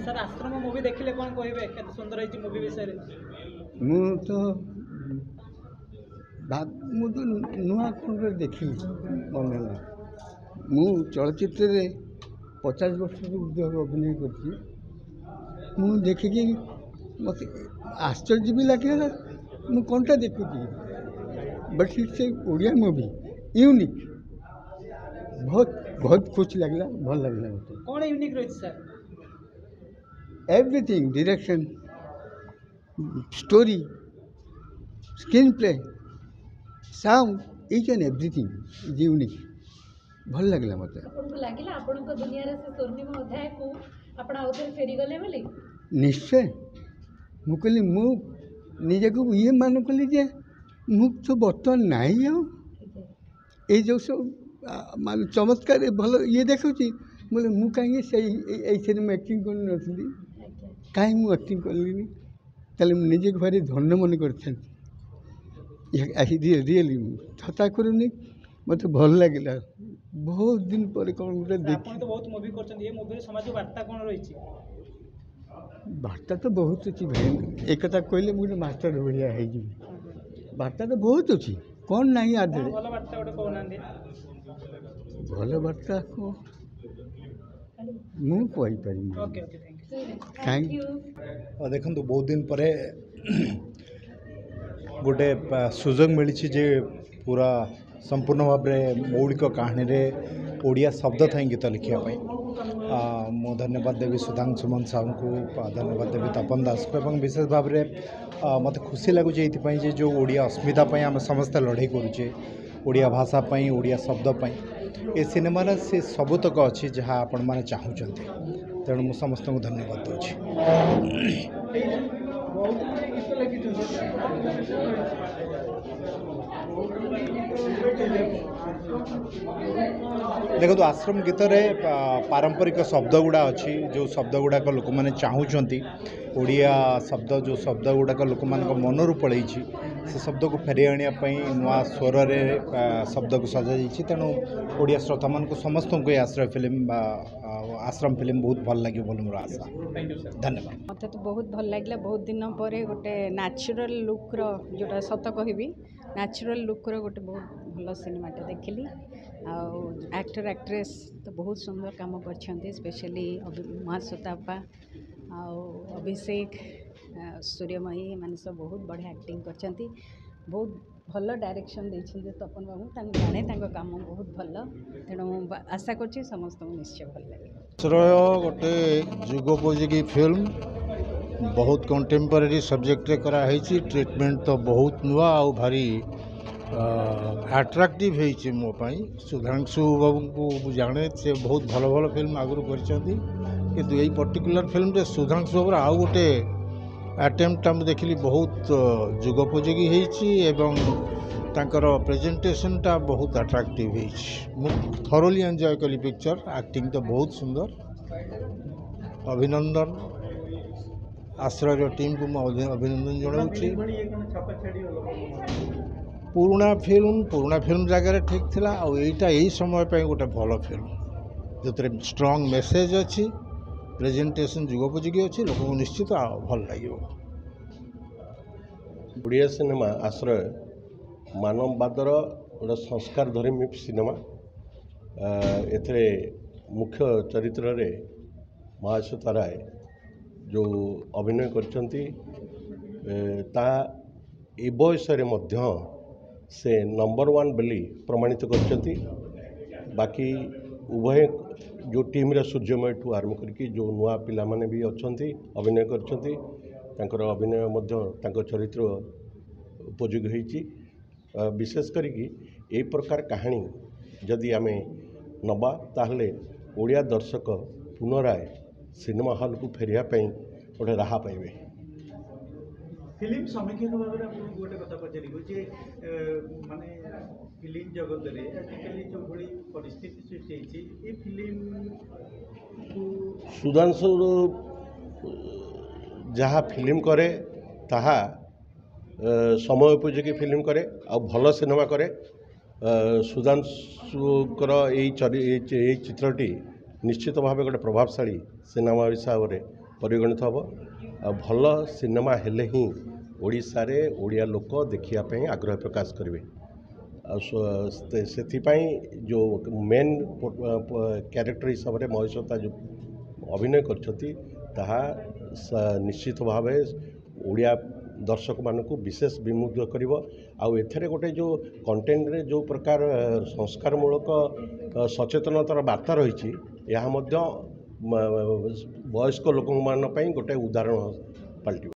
Sir आश्रम movie देखिले कौन कहबे केते सुंदर है मूवी विषय मु तो मु तो नुआ कौन देखी मन मु चलचित्र 50 वर्ष ऊर्ध्व अभिनय करती मु देखिकी मत आश्चर्य भी लगे मु कौनटा देखुची but it's a Odia movie unique बहुत बहुत खुश लगला भल लगला मत कौन यूनिक रही sir everything direction story screen play sound each and everything is unique भल लगला मत आपको लागिला आपनको दुनिया रे से स्वर्णिम अध्याय को आपण आउथर फेरी गले बोली निश्चय मु कहली मु निजे को ये मान कली जे मु तो बर्तमान नहीं ये जो सब मान चमत्कार भल ये देखुची बोले मु कहीं से एक्टिंग कर नी कहीं मु एक्टिंग कलिनी ताले निजे भारी धन्य मन कर रियली छता करूनी मत भल लगे बहुत दिन पर कौन गोटे देख तो बहुत मूवी करछन ये मूवी समाज वार्ता कौन रही वार्ता तो बहुत अच्छी भाई एक कथा कहले मुझे मास्टर भाया है वार्ता तो बहुत अच्छी कौन नहीं आधे भल वार्ता गोटे कहना भल वार्ता को मु कहि पारि ओके ओके थैंक यू देखो बहुत दिन पर गोटे सुजोग मिली जे पूरा संपूर्ण भाव में मौलिक कहानी रे ओडिया शब्द था गीत लिखापी मु धन्यवाद देवी सुधांशु सुमन साहू को धन्यवाद देवी तपन दास को और विशेष भाव में मत खुशी लगुच ये जो ओडिया अस्मिता आम समस्ते लड़ाई करुचे ओडिया भाषा ओडिया शब्द ए सिनेमार से सबुतक अच्छी जहाँ आपण मैंने चाहूँगी तेणु मु समस्त को धन्यवाद देखो आश्रम गीत रे पारंपरिक शब्द गुड़ा अच्छी जो शब्द गुड़ाक लोक मैंने चाहूँगी ओडिया शब्द जो शब्द गुड़ाक लोक मान मनरू पलि से शब्द को फेरी आने नुआ स्वर रे शब्द को सजा तेणु ओडिया श्रोता मान समस्त को आश्रय फिल्म आश्रम फिल्म बहुत भल लगे बोल मोर आशा धन्यवाद मत तो बहुत भल लगे बहुत दिन पर गोटे नेचुरल लुक जोटा सत कहबी नेचुरल लुक गोटे बहुत भल सिनेमाटा देखली एक्टर एक्ट्रेस तो बहुत सुंदर काम कर स्पेशली महाश्वेतापा अभिषेक सूर्यमयी मैंने सब बहुत बढ़िया एक्टिंग कर बहुत भल डायरेक्शन देते तपन बाबू जाने काम बहुत भल तेणु आशा कर समस्त निश्चय भल लगे आश्रय गोटे जुगोपयोगी फिल्म बहुत कंटेम्परेरी सब्जेक्ट कराई ट्रीटमेंट तो बहुत नुआ आ भारी अट्राक्टिव है मोपाई सुधांशु बाबू को जाने से बहुत भल भल फिल्म आगु कर यही पर्टिकुलर फिल्म सुधांशु बाबू आउ गोटे अटेम्प्ट आम देखिली बहुत जुगोपयोगी होकर प्रेजेंटेशन टा बहुत अट्राक्टिव हो थरोली एंजॉय कली पिक्चर एक्टिंग तो बहुत सुंदर अभिनंदन आश्रय टीम को मैं अभिनंदन जनाऊँगी पुराना फिल्म जगह ठीक थिला और यहीटा यही समय पे गोटे भल फिल्म जो स्ट्रॉन्ग मेसेज अच्छी प्रेजेंटेशन जुगोपयोगी अच्छी लोक निश्चित भल लगे ओडिया सिनेमा आश्रय मानववादर गोटे संस्कार धर्मी सिनेमा एथे मुख्य चरित्र रे महाश्वेता राय जो अभिनय करछंती ता ए बयस से नंबर 1 बोली प्रमाणित करछंती बाकी उभय जो टीम रे सूर्यमय ठू आरंभ करके जो नुआ पिला माने भी अच्छंती अभिनय करछंती तांकर अभिनय मध्य तांकर चरित्र उपयोगी होईची विशेष करिकी ए प्रकार कहानी जदि आमे नबा ताहले ओडिया दर्शक पुनराय सिनेमा हॉल को फेरिया पई गोटे राह पाइबे फिल्म समीक्षक भाव में गोटे कथा पचारि जे माने फिल्म जगत रे आजिकल जो भली परिस्थिति सृष्टि होती फिल्म सुधांशु जहाँ फिल्म करे ताहा समय उपयोगी फिल्म करे आ भल सिनेमा करे सुधांशुकर यही चित्रटी निश्चित भाव गोटे प्रभावशाली सिनेमा हिसाब से ପରିଗଣିତ ହେବ ଆଉ ଭଲ ସିନେମା ହେଲେ ହିଁ ଓଡ଼ିଶାରେ ଓଡ଼ିଆ ଲୋକ ଦେଖିବା ପାଇଁ ଆଗ୍ରହ ପ୍ରକାଶ କରିବେ ଆଉ ସେଥିପାଇଁ ଯେଉଁ ମେନ୍ କ୍ୟାରେକ୍ଟର ହିସାବରେ ମହେଶ୍ୱତା ଯେଉଁ ଅଭିନୟ କରିଛନ୍ତି ତାହା ନିଶ୍ଚିତ ଭାବେ ଓଡ଼ିଆ ଦର୍ଶକମାନଙ୍କୁ ବିଶେଷ ବିମୁଗ୍ଧ କରିବ ଆଉ ଏଥିରେ ଗୋଟେ ଯେଉଁ କଣ୍ଟେଣ୍ଟରେ ଯେଉଁ ପ୍ରକାର ସଂସ୍କାରମୂଳକ ସଚେତନତାର ବାର୍ତ୍ତା ରହିଛି ଏହା ମଧ୍ୟ ବୟସ୍କ ଲୋକମାନଙ୍କ ପାଇଁ ଗୋଟେ ଉଦାହରଣ ପାଲଟିବ।